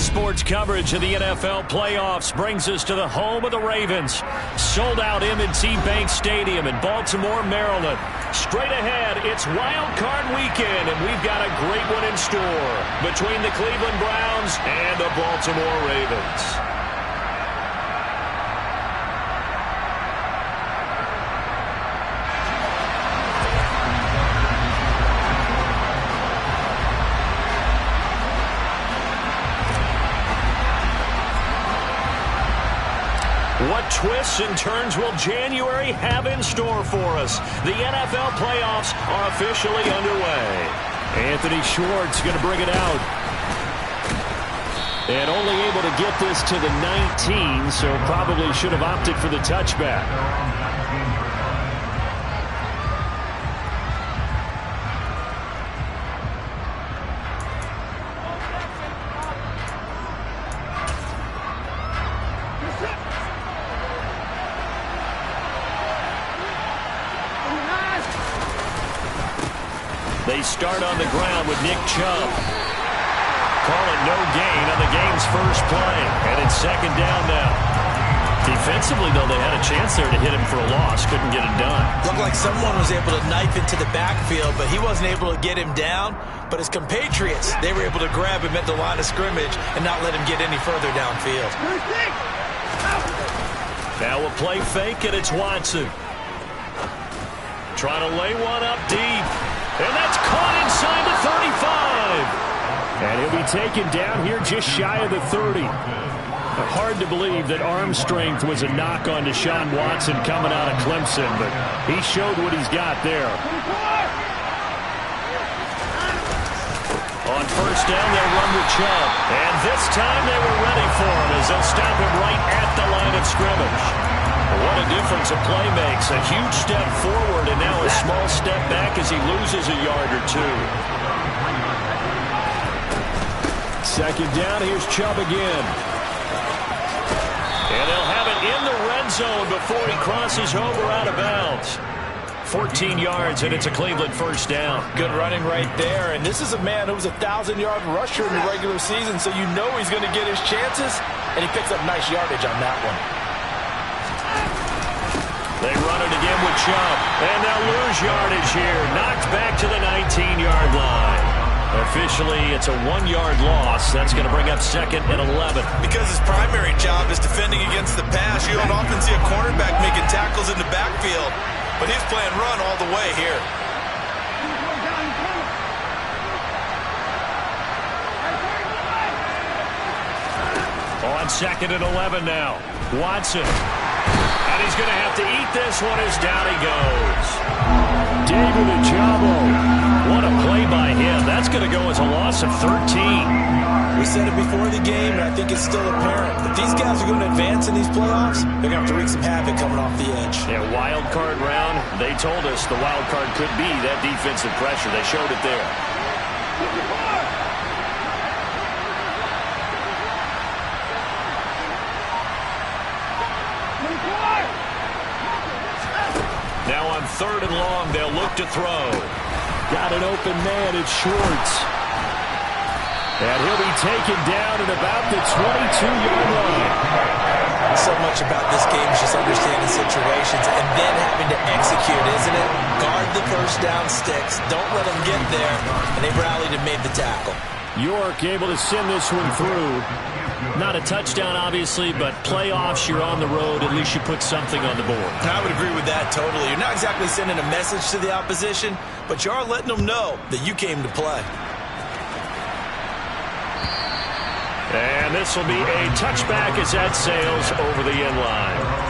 Sports coverage of the NFL playoffs brings us to the home of the Ravens. Sold out M&T Bank Stadium in Baltimore, Maryland. Straight ahead, it's Wild Card Weekend, and we've got a great one in store between the Cleveland Browns and the Baltimore Ravens. What twists and turns will January have in store for us? The NFL playoffs are officially underway. Anthony Schwartz going to bring it out. And only able to get this to the 19, so probably should have opted for the touchback. They start on the ground with Nick Chubb. Call it no gain on the game's first play. And it's second down now. Defensively, though, they had a chance there to hit him for a loss. Couldn't get it done. Looked like someone was able to knife into the backfield, but he wasn't able to get him down. But his compatriots, they were able to grab him at the line of scrimmage and not let him get any further downfield. Now a play fake, and it's Watson. Trying to lay one up deep. And that's caught inside the 35. And he'll be taken down here just shy of the 30. Hard to believe that arm strength was a knock on Deshaun Watson coming out of Clemson, but he showed what he's got there. On first down, they'll run with Chubb. And this time they were ready for him as they'll stop him right at the line of scrimmage. What a difference a play makes. A huge step forward and now a small step back as he loses a yard or two. Second down, here's Chubb again. And they'll have it in the red zone before he crosses over out of bounds. 14 yards, and it's a Cleveland first down. Good running right there. And this is a man who was a 1,000-yard rusher in the regular season, so you know he's going to get his chances. And he picks up nice yardage on that one. They run it again with Chubb, and they'll lose yardage here. Knocked back to the 19-yard line. Officially, it's a 1-yard loss. That's going to bring up second and 11. Because his primary job is defending against the pass, you don't often see a cornerback making tackles in the backfield. But he's playing run all the way here. On second and 11 now. Watson. And he's going to have to eat this one as down he goes. David Ojabo. What a play by him. That's going to go as a loss of 13. We said it before the game, and I think it's still apparent. If these guys are going to advance in these playoffs, they're going to have to wreak some havoc coming off the edge. Yeah, wild card round. They told us the wild card could be that defensive pressure. They showed it there. Now on third and long, they'll look to throw. Got an open man, it's Schwartz. And he'll be taken down at about the 22-yard line. So much about this game is just understanding situations and then having to execute, isn't it? Guard the first down sticks. Don't let them get there. And they rallied and made the tackle. York able to send this one through. Not a touchdown, obviously, but playoffs, you're on the road. At least you put something on the board. I would agree with that totally. You're not exactly sending a message to the opposition, but you are letting them know that you came to play. And this will be a touchback as that sails over the end line.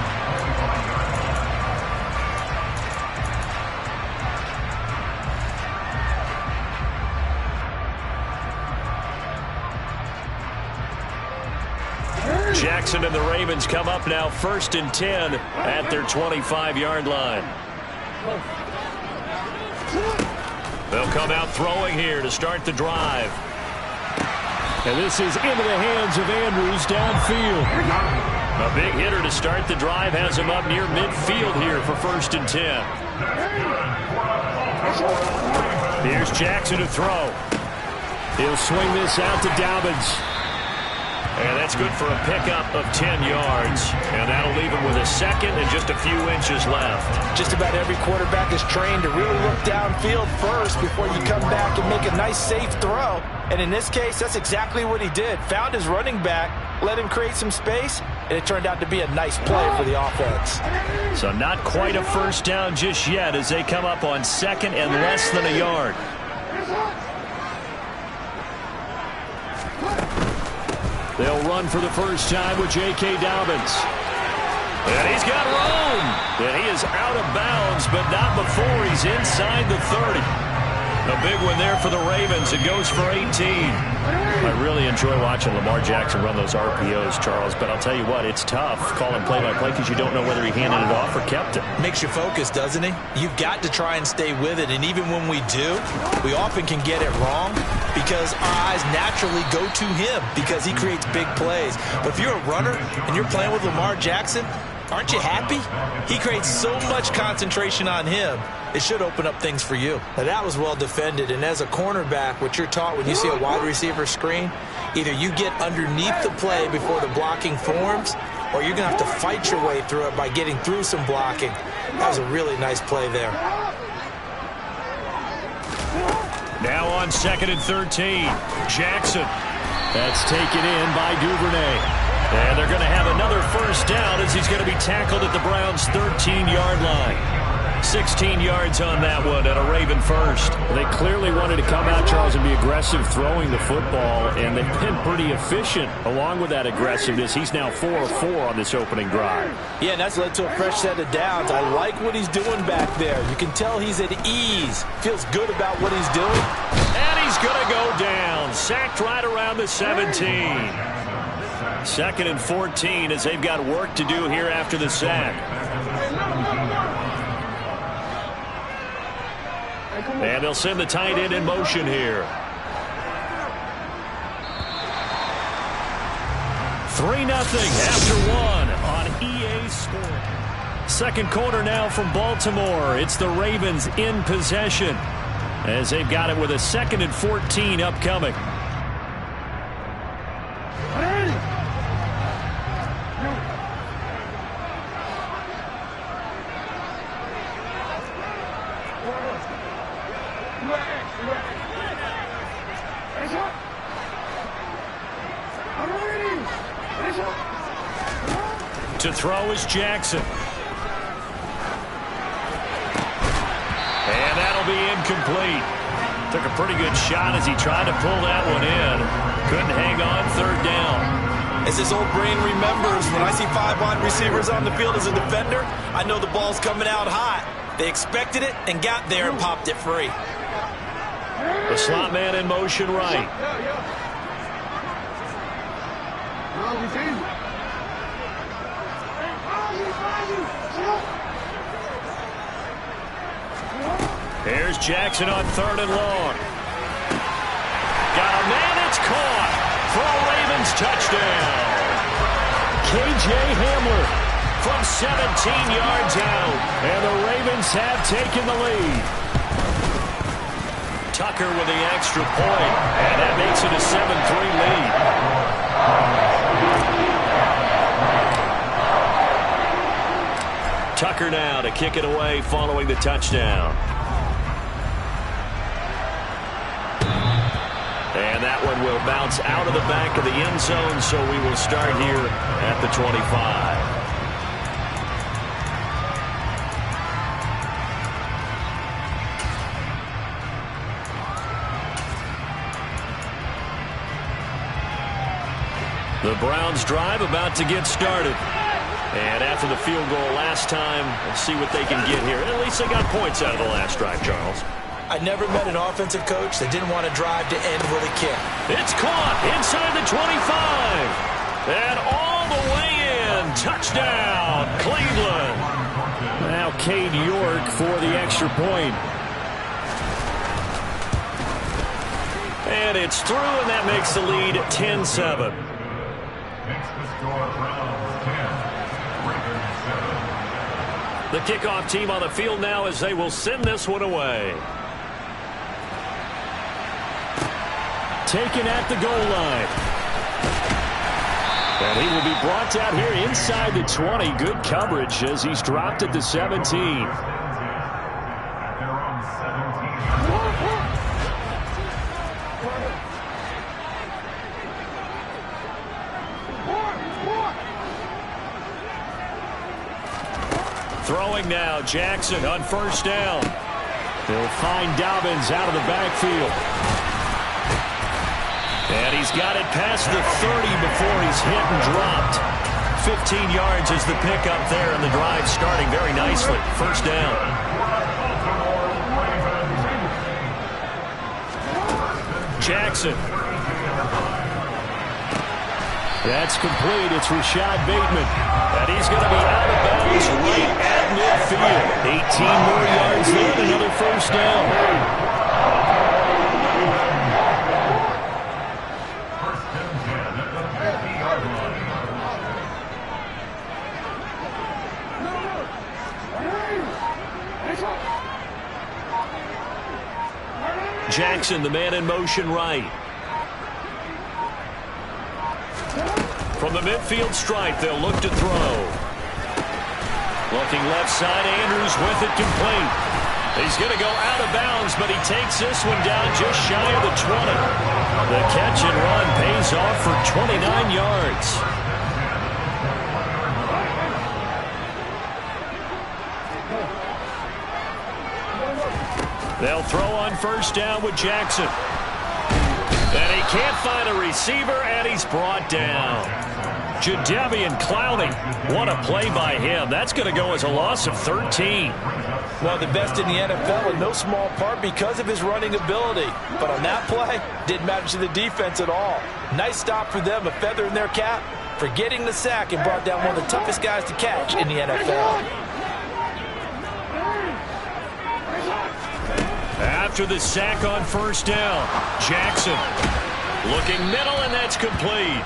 Jackson and the Ravens come up now first and 10 at their 25-yard line. They'll come out throwing here to start the drive. And this is into the hands of Andrews downfield. A big hitter to start the drive has him up near midfield here for first and 10. Here's Jackson to throw. He'll swing this out to Dobbins. And that's good for a pickup of 10 yards. And that'll leave him with a second and just a few inches left. Just about every quarterback is trained to really look downfield first before you come back and make a nice, safe throw. And in this case, that's exactly what he did. Found his running back, let him create some space, and it turned out to be a nice play for the offense. So not quite a first down just yet as they come up on second and less than a yard. They'll run for the first time with J.K. Dobbins. And he's got room. And he is out of bounds, but not before he's inside the 30. A big one there for the Ravens. It goes for 18. I really enjoy watching Lamar Jackson run those RPOs, Charles, but I'll tell you what, it's tough calling play-by-play because you don't know whether he handed it off or kept it. Makes you focus, doesn't he? You've got to try and stay with it, and even when we do, we often can get it wrong because our eyes naturally go to him because he creates big plays. But if you're a runner and you're playing with Lamar Jackson, aren't you happy? He creates so much concentration on him. It should open up things for you. Now, that was well defended, and as a cornerback, what you're taught when you see a wide receiver screen, either you get underneath the play before the blocking forms, or you're going to have to fight your way through it by getting through some blocking. That was a really nice play there. Now on 2nd and 13, Jackson. That's taken in by Duvernay. And they're going to have another first down as he's going to be tackled at the Browns' 13-yard line. 16 yards on that one and a Raven first. They clearly wanted to come out, Charles, and be aggressive throwing the football, and they've been pretty efficient along with that aggressiveness. He's now 4 of 4 on this opening drive. Yeah, and that's led to a fresh set of downs. I like what he's doing back there. You can tell he's at ease. Feels good about what he's doing. And he's going to go down. Sacked right around the 17. 2nd and 14 as they've got work to do here after the sack. And they'll send the tight end in motion here. 3-0 after 1 on EA Sports. Second quarter now from Baltimore. It's the Ravens in possession as they've got it with a 2nd and 14 upcoming. To throw is Jackson. And that'll be incomplete. Took a pretty good shot as he tried to pull that one in. Couldn't hang on 3rd down. As his old brain remembers, when I see 5 wide receivers on the field as a defender, I know the ball's coming out hot. They expected it and got there and popped it free. The slot man in motion right. Here's Jackson on 3rd and long. Got a man, it's caught for a Ravens touchdown. KJ Hamler from 17 yards out, and the Ravens have taken the lead. Tucker with the extra point, and that makes it a 7-3 lead. Tucker now to kick it away following the touchdown. And that one will bounce out of the back of the end zone, so we will start here at the 25. The Browns drive about to get started. And after the field goal last time, let's see what they can get here. At least they got points out of the last drive, Charles. I never met an offensive coach that didn't want to drive to end with a kick. It's caught inside the 25. And all the way in. Touchdown, Cleveland. Now Cade York for the extra point. And it's through, and that makes the lead 10-7. The kickoff team on the field now as they will send this one away. Taken at the goal line. And he will be brought down here inside the 20. Good coverage as he's dropped at the 17. Throwing now, Jackson on first down. They'll find Dobbins out of the backfield. And he's got it past the 30 before he's hit and dropped. 15 yards is the pickup there, and the drive starting very nicely. First down. Jackson. That's complete. It's Rashad Bateman. And he's going to be out of bounds right at midfield. 18 more yards there, another first down. Jackson, the man in motion right. From the midfield stripe, they'll look to throw. Looking left side, Andrews with it complete. He's going to go out of bounds, but he takes this one down just shy of the 20. The catch and run pays off for 29 yards. They'll throw on first down with Jackson. And he can't find a receiver, and he's brought down. Jadeveon Clowney. What a play by him. That's going to go as a loss of 13. One of the best in the NFL, in no small part because of his running ability. But on that play, didn't matter to the defense at all. Nice stop for them, a feather in their cap for getting the sack and brought down one of the toughest guys to catch in the NFL. After the sack on first down, Jackson looking middle, and that's complete.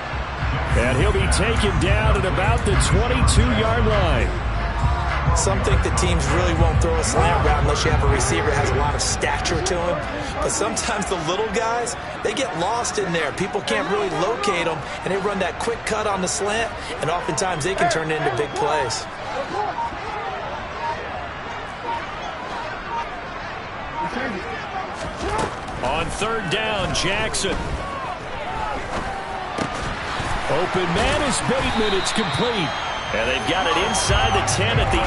And he'll be taken down at about the 22-yard line. Some think the teams really won't throw a slant route unless you have a receiver that has a lot of stature to him. But sometimes the little guys, they get lost in there. People can't really locate them, and they run that quick cut on the slant, and oftentimes they can turn it into big plays. On third down, Jackson. Open man is Bateman. It's complete. And they've got it inside the 10 at the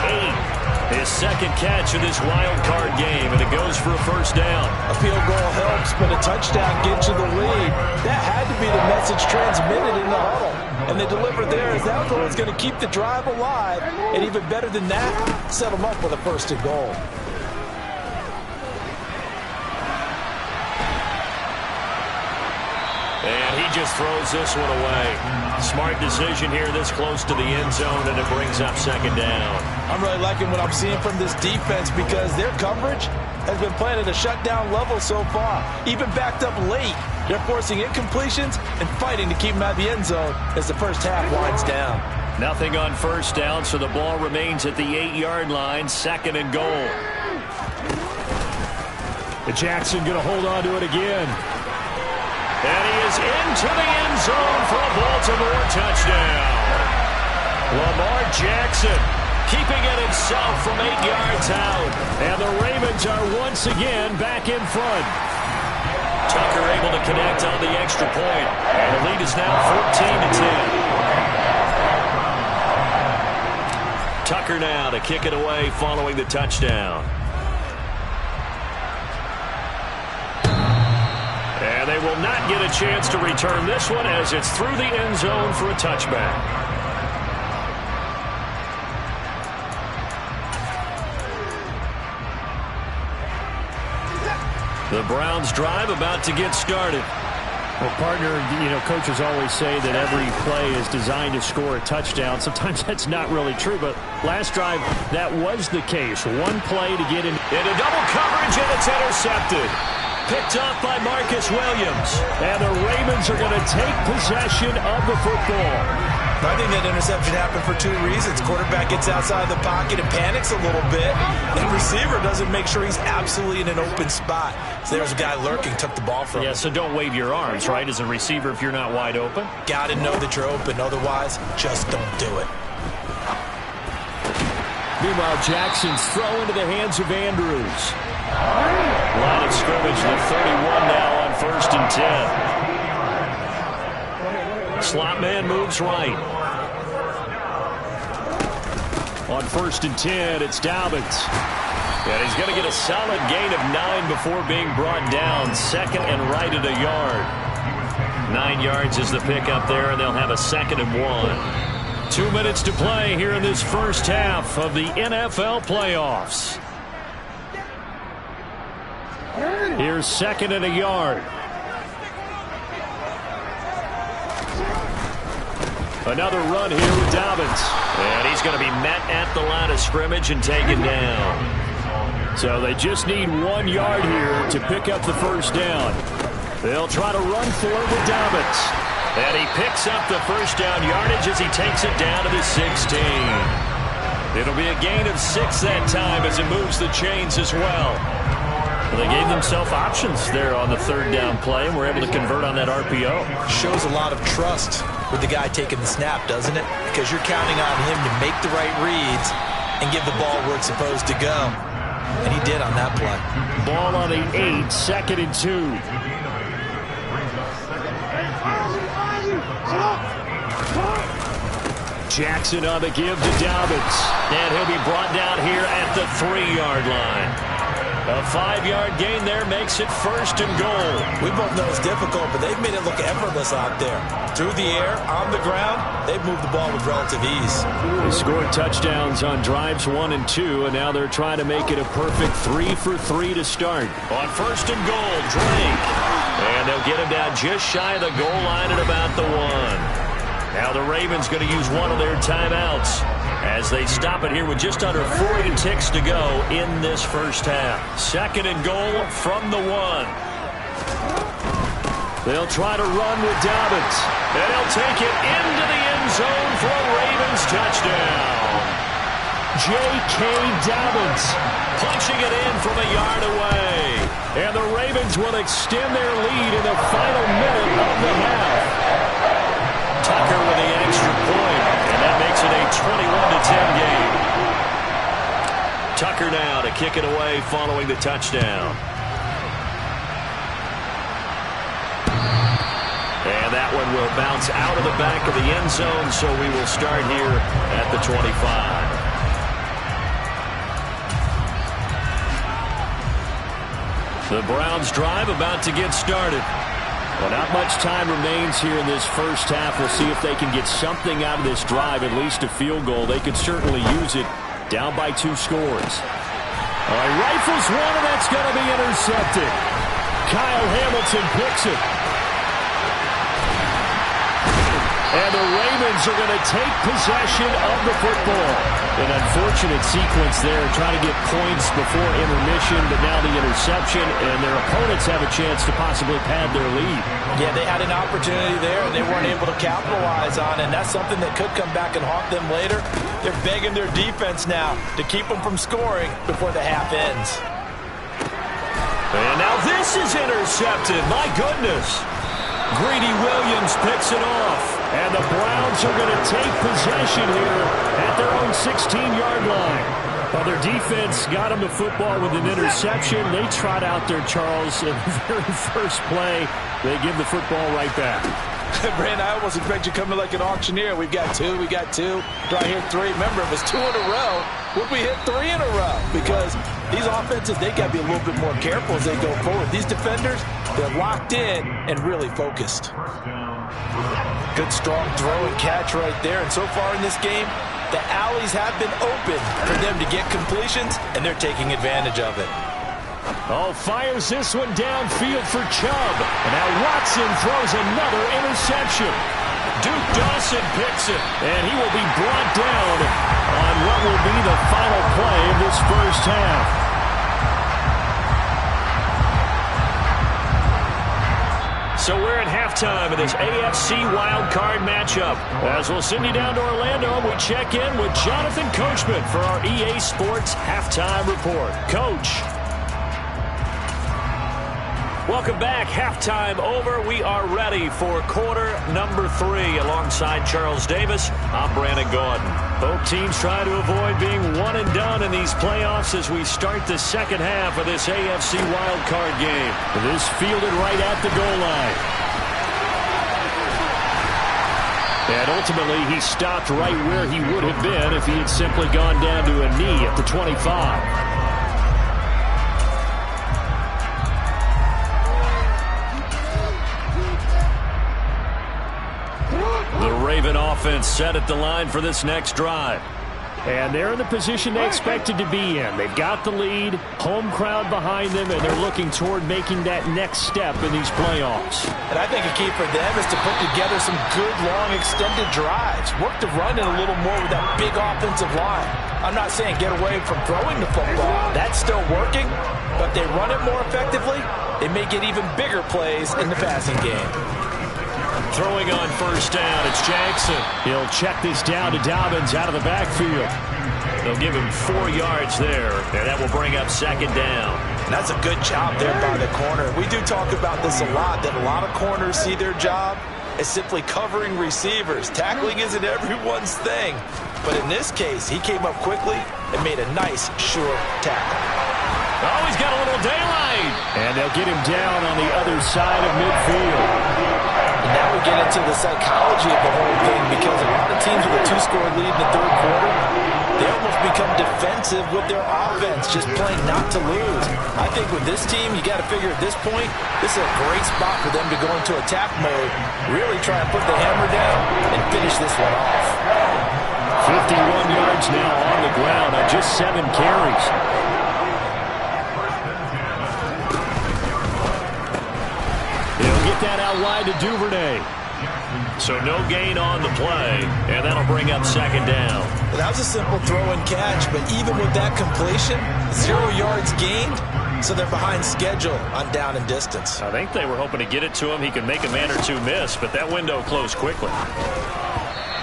8. His second catch of this wild card game, and it goes for a first down. A field goal helps, but a touchdown gets you the lead. That had to be the message transmitted in the huddle. And they delivered there as that was going to keep the drive alive. And even better than that, set them up with a first and goal. And he just throws this one away. Smart decision here this close to the end zone, and it brings up second down. I'm really liking what I'm seeing from this defense because their coverage has been playing at a shutdown level so far. Even backed up late, they're forcing incompletions and fighting to keep them out of the end zone as the first half winds down. Nothing on first down, so the ball remains at the 8-yard line, second and goal. Jackson going to hold on to it again. And he is into the end zone for a Baltimore touchdown. Lamar Jackson keeping it himself from 8 yards out. And the Ravens are once again back in front. Tucker able to connect on the extra point. And the lead is now 14-10. Tucker now to kick it away following the touchdown. And they will not get a chance to return this one as it's through the end zone for a touchback. The Browns drive about to get started. Well, partner, coaches always say that every play is designed to score a touchdown. Sometimes that's not really true, but last drive, that was the case. One play to get in. Into double coverage, and it's intercepted. Picked off by Marcus Williams. And the Ravens are going to take possession of the football. I think that interception happened for two reasons. Quarterback gets outside the pocket and panics a little bit, and receiver doesn't make sure he's absolutely in an open spot. So there's a guy lurking, took the ball from him. Yeah, so don't wave your arms, right, as a receiver if you're not wide open. Got to know that you're open. Otherwise, just don't do it. Meanwhile, Jackson's throw into the hands of Andrews. Line of scrimmage, the 31 now on 1st and 10. Slot man moves right. On 1st and 10, it's Dobbins. And he's going to get a solid gain of 9 before being brought down. 2nd and right at a yard. 9 yards is the pickup there, and they'll have a 2nd and 1. 2 minutes to play here in this first half of the NFL playoffs. Here's 2nd and a yard. Another run here with Dobbins. And he's going to be met at the line of scrimmage and taken down. So they just need 1 yard here to pick up the first down. They'll try to run for it with Dobbins. And he picks up the first down yardage as he takes it down to the 16. It'll be a gain of 6 that time as it moves the chains as well. They gave themselves options there on the 3rd down play and were able to convert on that RPO. Shows a lot of trust with the guy taking the snap, doesn't it? Because you're counting on him to make the right reads and give the ball where it's supposed to go. And he did on that play. Ball on the 8, 2nd and 2. Jackson on the give to Dobbins. And he'll be brought down here at the 3-yard line. A 5-yard gain there makes it 1st and goal. We both know it's difficult, but they've made it look effortless out there. Through the air, on the ground, they've moved the ball with relative ease. They scored touchdowns on drives 1 and 2, and now they're trying to make it a perfect 3 for 3 to start. On 1st and goal, Drake. And they'll get him down just shy of the goal line at about the 1. Now the Ravens going to use one of their timeouts as they stop it here with just under 40 ticks to go in this first half. 2nd and goal from the 1. They'll try to run with Dobbins. And he'll take it into the end zone for a Ravens touchdown. J.K. Dobbins punching it in from a yard away. And the Ravens will extend their lead in the final minute of the half. Tucker with the extra point, and that makes it a 21-10 game. Tucker now to kick it away following the touchdown. And that one will bounce out of the back of the end zone, so we will start here at the 25. The Browns drive about to get started. Well, not much time remains here in this first half. We'll see if they can get something out of this drive, at least a field goal. They could certainly use it down by 2 scores. All right, rifles one, and that's going to be intercepted. Kyle Hamilton picks it. And the Ravens are going to take possession of the football. An unfortunate sequence there, trying to get points before intermission, but now the interception, and their opponents have a chance to possibly pad their lead. Yeah, they had an opportunity there, and they weren't able to capitalize on it, and that's something that could come back and haunt them later. They're begging their defense now to keep them from scoring before the half ends. And now this is intercepted. My goodness. Greedy Williams picks it off. And the Browns are going to take possession here at their own 16-yard line. Well, their defense got them the football with an interception. They trot out there, Charles, in the very first play. They give the football right back. Brandon, I almost expect you coming like an auctioneer. We've got 2, we got 2. Do I hit 3? Remember, if it's 2 in a row, would we hit 3 in a row? Because these offenses, they got to be a little bit more careful as they go forward. These defenders, they're locked in and really focused. Good strong throw and catch right there. And so far in this game, the alleys have been open for them to get completions, and they're taking advantage of it. Oh, fires this one downfield for Chubb. And now Watson throws another interception. Duke Dawson picks it. And he will be brought down on what will be the final play of this first half. 2 So we're at halftime of this AFC wildcard matchup. As we'll send you down to Orlando, we check in with Jonathan Coachman for our EA Sports Halftime Report. Coach. Welcome back. Halftime over. We are ready for quarter number 3. Alongside Charles Davis, I'm Brandon Gaudin. Both teams try to avoid being one and done in these playoffs as we start the second half of this AFC wildcard game. This fielded right at the goal line. And ultimately, he stopped right where he would have been if he had simply gone down to a knee at the 25. Raven offense set at the line for this next drive. And they're in the position they expected to be in. They've got the lead, home crowd behind them, and they're looking toward making that next step in these playoffs. And I think a key for them is to put together some good, long, extended drives. Work the run in a little more with that big offensive line. I'm not saying get away from throwing the football. That's still working, but if they run it more effectively, they may get even bigger plays in the passing game. Throwing on first down, it's Jackson. He'll check this down to Dobbins out of the backfield. They'll give him 4 yards there, and that will bring up second down. And that's a good job there by the corner. We do talk about this a lot, that a lot of corners see their job as simply covering receivers. Tackling isn't everyone's thing. But in this case, he came up quickly and made a nice, sure tackle. Oh, he's got a little daylight. And they'll get him down on the other side of midfield. And now we get into the psychology of the whole thing, because a lot of teams with a 2-score lead in the third quarter, they almost become defensive with their offense, just playing not to lose. I think with this team, you got to figure at this point, this is a great spot for them to go into attack mode, really try and put the hammer down and finish this one off. 51 yards now on the ground on just 7 carries. That out wide to Duvernay. So no gain on the play, and that'll bring up second down. Well, that was a simple throw and catch, but even with that completion, 0 yards gained, so they're behind schedule on down and distance. I think they were hoping to get it to him. He could make a man or two miss, but that window closed quickly.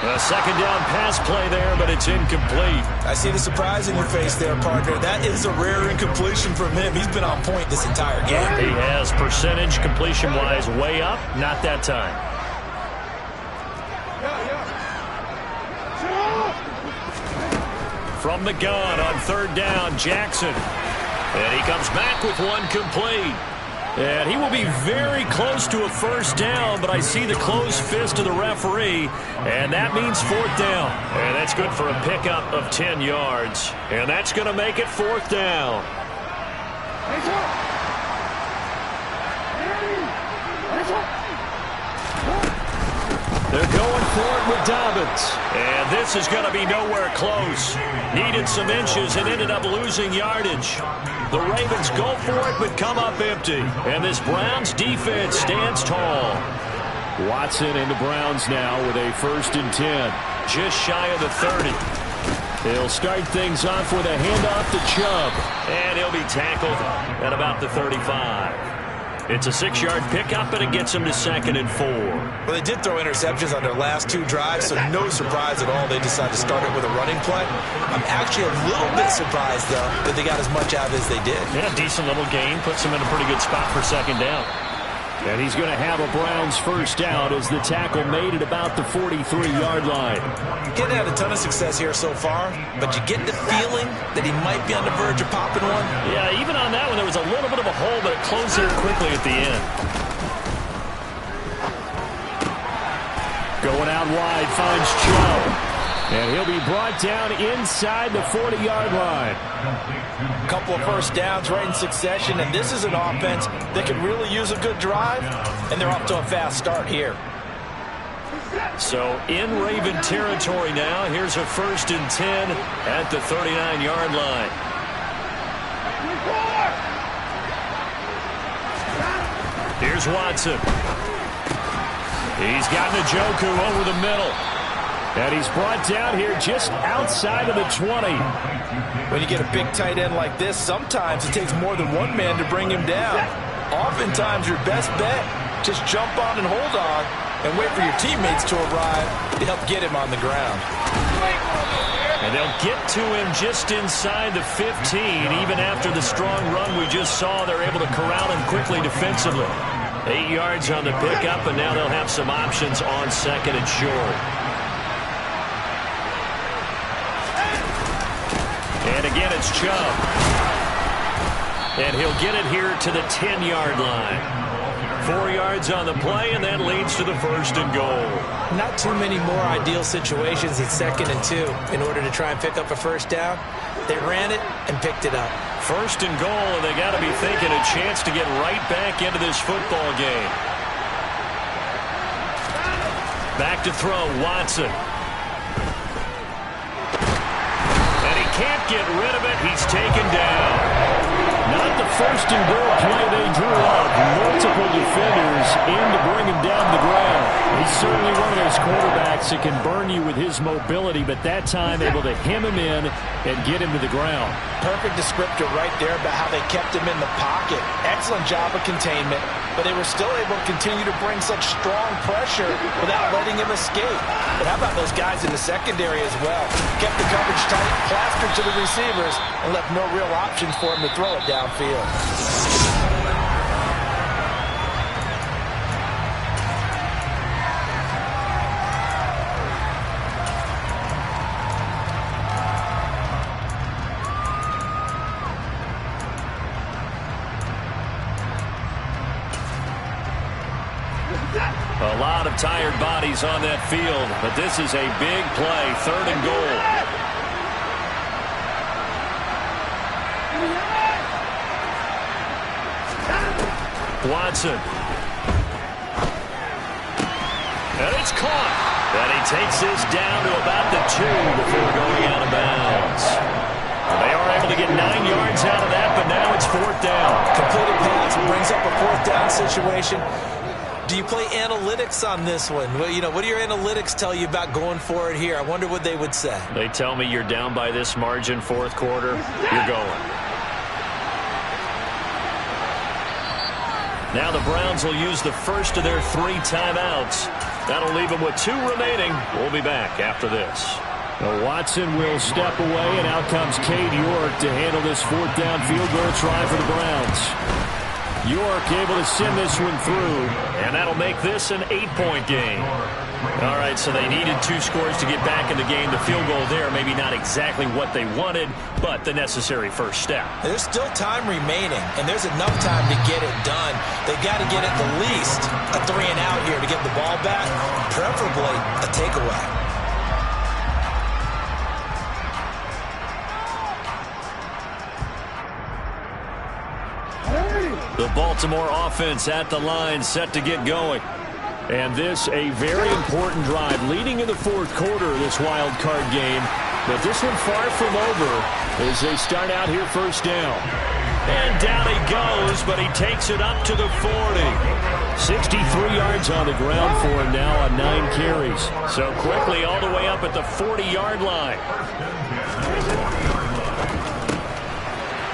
A second down pass play there, but it's incomplete. I see the surprise in your face there, partner. That is a rare incompletion from him. He's been on point this entire game. He has percentage completion-wise way up. Not that time. From the gun on third down, Jackson. And he comes back with one complete. And he will be very close to a first down, but I see the closed fist of the referee, and that means fourth down. And that's good for a pickup of 10 yards. And that's going to make it fourth down. They're going for it with Dobbins. And this is going to be nowhere close. Needed some inches and ended up losing yardage. The Ravens go for it but come up empty. And this Browns defense stands tall. Watson and the Browns now with a 1st and 10. Just shy of the 30. They'll start things off with a handoff to Chubb. And he'll be tackled at about the 35. It's a 6-yard pickup, and it gets them to 2nd and 4. Well, they did throw interceptions on their last 2 drives, so no surprise at all they decided to start it with a running play. I'm actually a little bit surprised, though, that they got as much out as they did. Yeah, decent little gain. Puts them in a pretty good spot for second down. And he's going to have a Browns first down as the tackle made at about the 43-yard line. He hadn't had a ton of success here so far, but you get the feeling that he might be on the verge of popping one. Yeah, even on that one, there was a little bit of a hole, but it closed there quickly at the end. Going out wide, finds Chubb. And he'll be brought down inside the 40-yard line. A couple of first downs right in succession, and this is an offense that could really use a good drive, and they're off to a fast start here. So in Raven territory now, here's a 1st and 10 at the 39-yard line. Here's Watson. He's got Njoku over the middle. And he's brought down here just outside of the 20. When you get a big tight end like this, sometimes it takes more than one man to bring him down. Oftentimes, your best bet Just jump on and hold on and wait for your teammates to arrive to help get him on the ground. And they'll get to him just inside the 15. Even after the strong run we just saw, they're able to corral him quickly defensively. 8 yards on the pickup, and now they'll have some options on second and short. And again, it's Chubb. And he'll get it here to the 10-yard line. 4 yards on the play, and that leads to the first and goal. Not too many more ideal situations in 2nd and 2 in order to try and pick up a first down. They ran it and picked it up. First and goal, and they got to be thinking a chance to get right back into this football game. Back to throw, Watson. And he can't get rid of it. He's taken down. Not the first and goal play they drew up. Multiple defenders in to bring him down the ground. He's certainly one of those quarterbacks that can burn you with his mobility, but that time able to hem him in and get him to the ground. Perfect descriptor right there about how they kept him in the pocket. Excellent job of containment, but they were still able to continue to bring such strong pressure without letting him escape. But how about those guys in the secondary as well? Kept the coverage tight, plastered to the receivers, and left no real options for him to throw it downfield. A lot of tired bodies on that field, but this is a big play, 3rd and goal. Watson. And it's caught. And he takes this down to about the 2 before going out of bounds. They are able to get 9 yards out of that, but now it's 4th down. Completed pass brings up a 4th down situation. Do you play analytics on this one? Well, you know, what do your analytics tell you about going for it here? I wonder what they would say. They tell me you're down by this margin, 4th quarter, you're going. Now the Browns will use the first of their 3 timeouts. That'll leave them with 2 remaining. We'll be back after this. Well, Watson will step away, and out comes Cade York to handle this 4th down field goal try for the Browns. York able to send this one through, and that'll make this an 8-point game. All right, so they needed 2 scores to get back in the game. The field goal there, maybe not exactly what they wanted, but the necessary first step. There's still time remaining, and there's enough time to get it done. They've got to get at the least a 3 and out here to get the ball back, preferably a takeaway. The Baltimore offense at the line, set to get going. And this a very important drive leading in the 4th quarter of this wild card game. But this one far from over as they start out here first down. And down he goes, but he takes it up to the 40. 63 yards on the ground for him now on 9 carries. So quickly all the way up at the 40-yard line.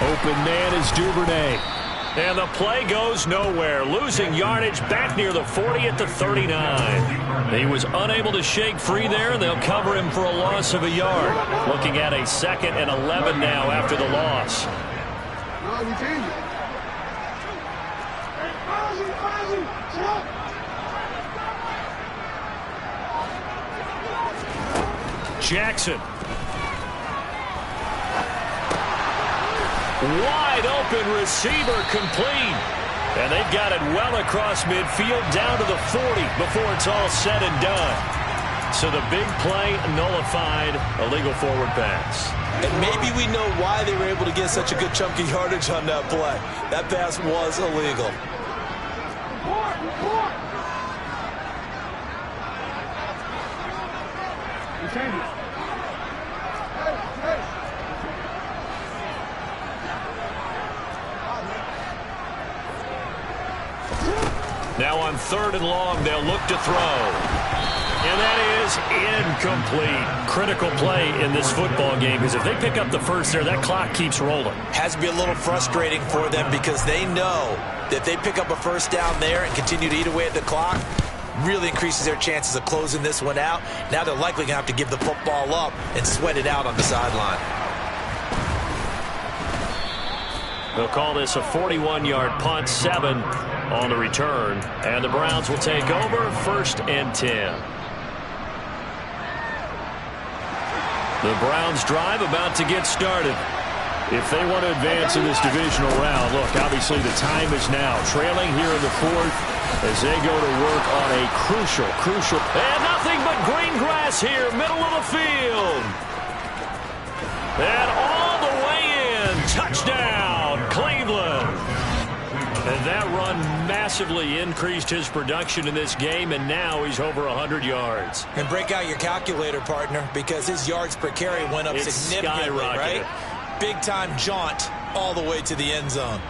Open man is Duvernay. And the play goes nowhere, losing yardage back near the 40 at the 39. He was unable to shake free there, and they'll cover him for a loss of a yard. Looking at a 2nd and 11 now after the loss. Jackson. Wide open receiver complete. And they've got it well across midfield down to the 40 before it's all said and done. So the big play nullified, a legal forward pass. And maybe we know why they were able to get such a good chunk of yardage on that play. That pass was illegal. Now on 3rd and long, they'll look to throw. And that is incomplete. Critical play in this football game because if they pick up the first there, that clock keeps rolling. Has to be a little frustrating for them because they know that if they pick up a first down there and continue to eat away at the clock, really increases their chances of closing this one out. Now they're likely going to have to give the football up and sweat it out on the sideline. They'll call this a 41-yard punt, 7 on the return. And the Browns will take over 1st and 10. The Browns drive about to get started. If they want to advance in this divisional round, look, obviously the time is now. Trailing here in the 4th as they go to work on a crucial. And nothing but green grass here, middle of the field. And all the way in. Touchdown, Cleveland. And that run massively increased his production in this game, and now he's over 100 yards. And break out your calculator, partner, because his yards per carry went up significantly, right? Big-time jaunt all the way to the end zone.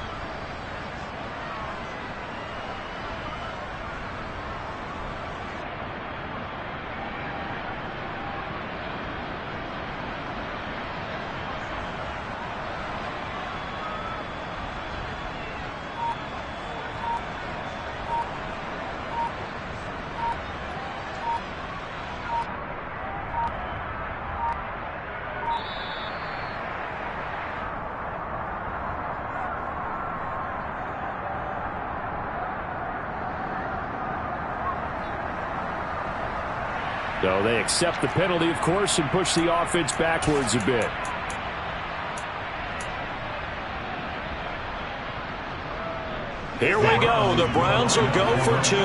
So they accept the penalty, of course, and push the offense backwards a bit. Here we go. The Browns will go for 2.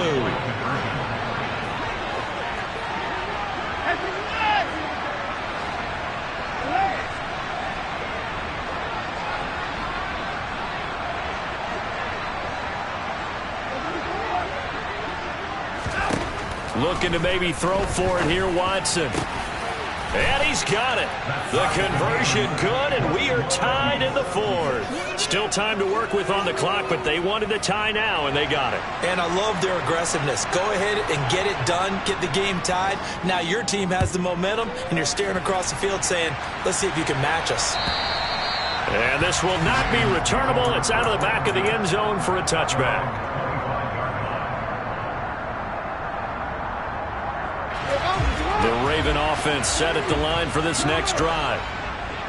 Looking to maybe throw for it here, Watson. And he's got it. The conversion good, and we are tied in the 4th. Still time to work with on the clock, but they wanted a tie now, and they got it. And I love their aggressiveness. Go ahead and get it done, get the game tied. Now your team has the momentum, and you're staring across the field saying, let's see if you can match us. And this will not be returnable. It's out of the back of the end zone for a touchback. The Raven offense set at the line for this next drive.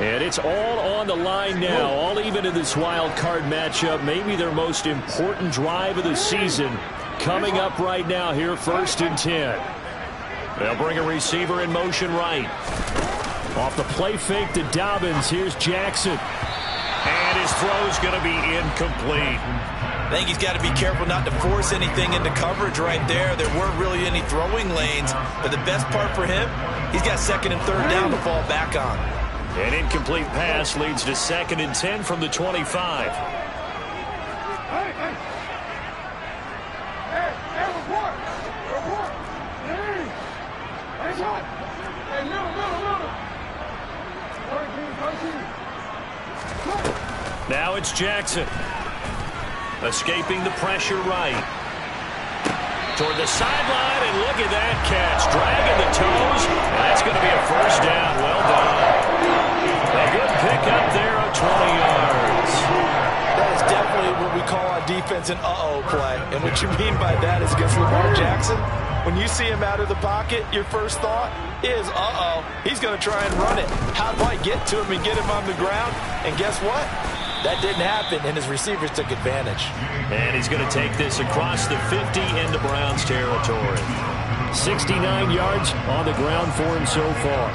And it's all on the line now, all even in this wild card matchup. Maybe their most important drive of the season coming up right now here, 1st and 10. They'll bring a receiver in motion right. Off the play fake to Dobbins. Here's Jackson. And his throw's going to be incomplete. I think he's got to be careful not to force anything into coverage right there. There weren't really any throwing lanes, but the best part for him, he's got 2nd and 3rd down to fall back on. An incomplete pass leads to 2nd and 10 from the 25. Now it's Jackson. Escaping the pressure right. Toward the sideline, and look at that catch. Dragging the toes, and that's going to be a 1st down. Well done. A good pickup there of 20 yards. That is definitely what we call on defense an uh-oh play. And what you mean by that is against Lamar Jackson, when you see him out of the pocket, your first thought is, uh-oh, he's going to try and run it. How do I get to him and get him on the ground? And guess what? That didn't happen, and his receivers took advantage. And he's going to take this across the 50 into Browns territory. 69 yards on the ground for him so far.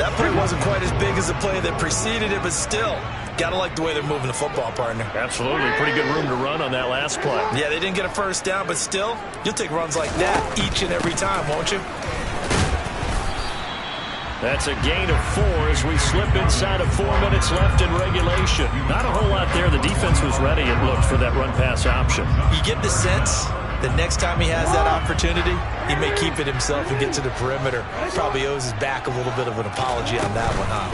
That play wasn't quite as big as the play that preceded it, but still, got to like the way they're moving the football, partner. Absolutely. Pretty good room to run on that last play. Yeah, they didn't get a 1st down, but still, you'll take runs like that each and every time, won't you? That's a gain of 4 as we slip inside of 4 minutes left in regulation. Not a whole lot there. The defense was ready, it looked, for that run-pass option. You get the sense that next time he has that opportunity, he may keep it himself and get to the perimeter. Probably owes his back a little bit of an apology on that one, huh?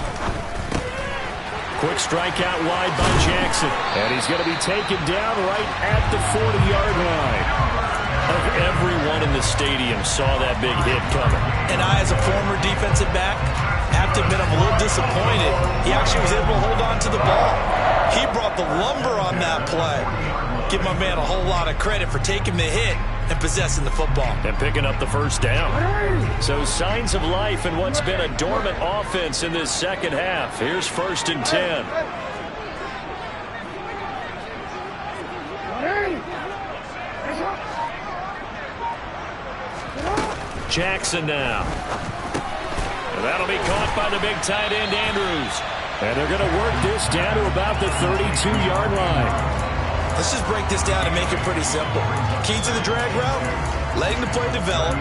Quick strikeout wide by Jackson. And he's going to be taken down right at the 40-yard line. Everyone in the stadium saw that big hit coming. And eyes back, I have to admit I'm a little disappointed. He actually was able to hold on to the ball. He brought the lumber on that play. Give my man a whole lot of credit for taking the hit and possessing the football. And picking up the first down. So signs of life in what's been a dormant offense in this second half. Here's 1st and 10. Jackson now. And that'll be caught by the big tight end, Andrews. And they're going to work this down to about the 32-yard line. Let's just break this down and make it pretty simple. Key to the drag route, letting the play develop,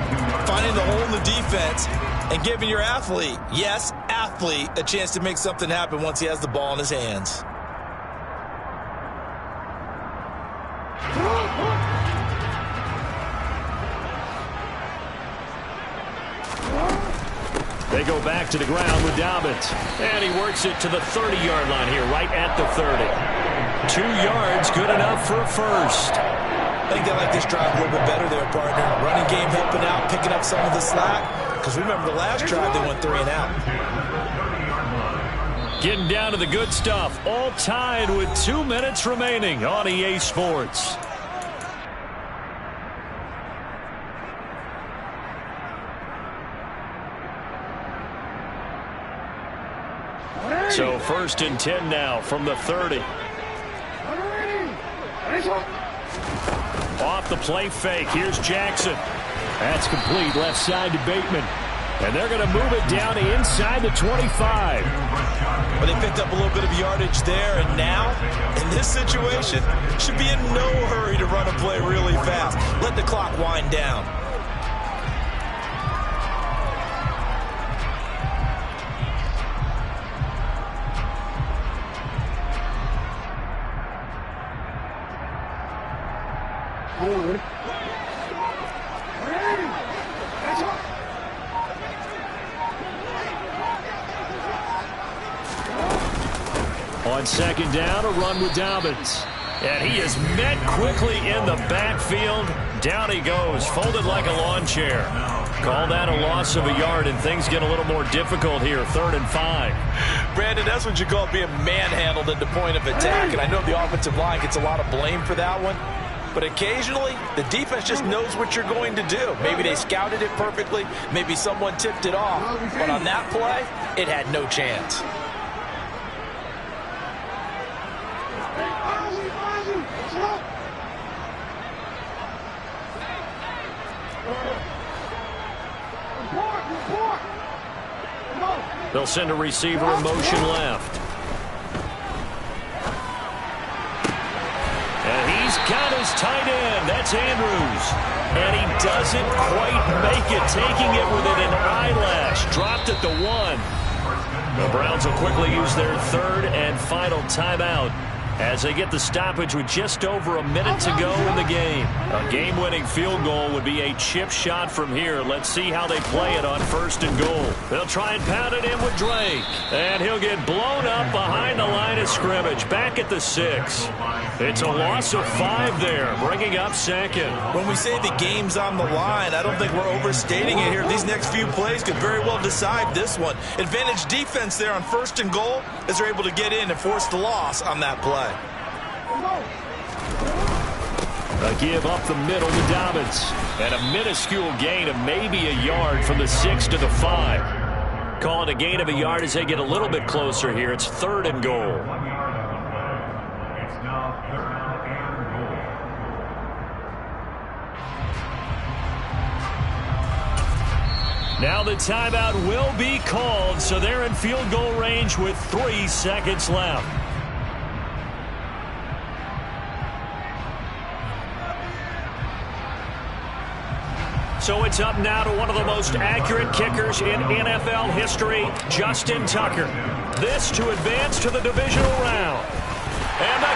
finding the hole in the defense, and giving your athlete, yes, athlete, a chance to make something happen once he has the ball in his hands. They go back to the ground with Dobbins. And he works it to the 30-yard line here, right at the 30. 2 yards, good enough for a first. I think they like this drive a little bit better there, partner. Running game helping out, picking up some of the slack. Because remember, the last drive, they went 3 and out. Getting down to the good stuff. All tied with 2 minutes remaining on EA Sports. So 1st and 10 now from the 30. Off the play fake. Here's Jackson. That's complete left side to Bateman. And they're going to move it down to inside the 25. But they picked up a little bit of yardage there, and now, in this situation, should be in no hurry to run a play really fast. Let the clock wind down. On 2nd down, a run with Dobbins. And he is met quickly in the backfield. Down he goes, folded like a lawn chair. Call that a loss of a yard, and things get a little more difficult here. 3rd and 5. Brandon, that's what you call being manhandled at the point of attack. And I know the offensive line gets a lot of blame for that one. But occasionally, the defense just knows what you're going to do. Maybe they scouted it perfectly. Maybe someone tipped it off. But on that play, it had no chance. They'll send a receiver in motion left. And he's got his tight end. That's Andrews. And he doesn't quite make it, taking it within an eyelash. Dropped at the 1. The Browns will quickly use their 3rd and final timeout as they get the stoppage with just over a minute to go in the game. A game-winning field goal would be a chip shot from here. Let's see how they play it on 1st and goal. They'll try and pound it in with Drake. And he'll get blown up behind the line of scrimmage, back at the 6. It's a loss of 5 there, bringing up 2nd. When we say the game's on the line, I don't think we're overstating it here. These next few plays could very well decide this one. Advantage defense there on 1st and goal as they're able to get in and force the loss on that play. A give up the middle to Dobbins. And a minuscule gain of maybe a yard from the 6 to the 5. Calling a gain of a yard as they get a little bit closer here. It's 3rd and goal. Now the timeout will be called, so they're in field goal range with 3 seconds left. So it's up now to one of the most accurate kickers in NFL history, Justin Tucker. This to advance to the divisional round. And the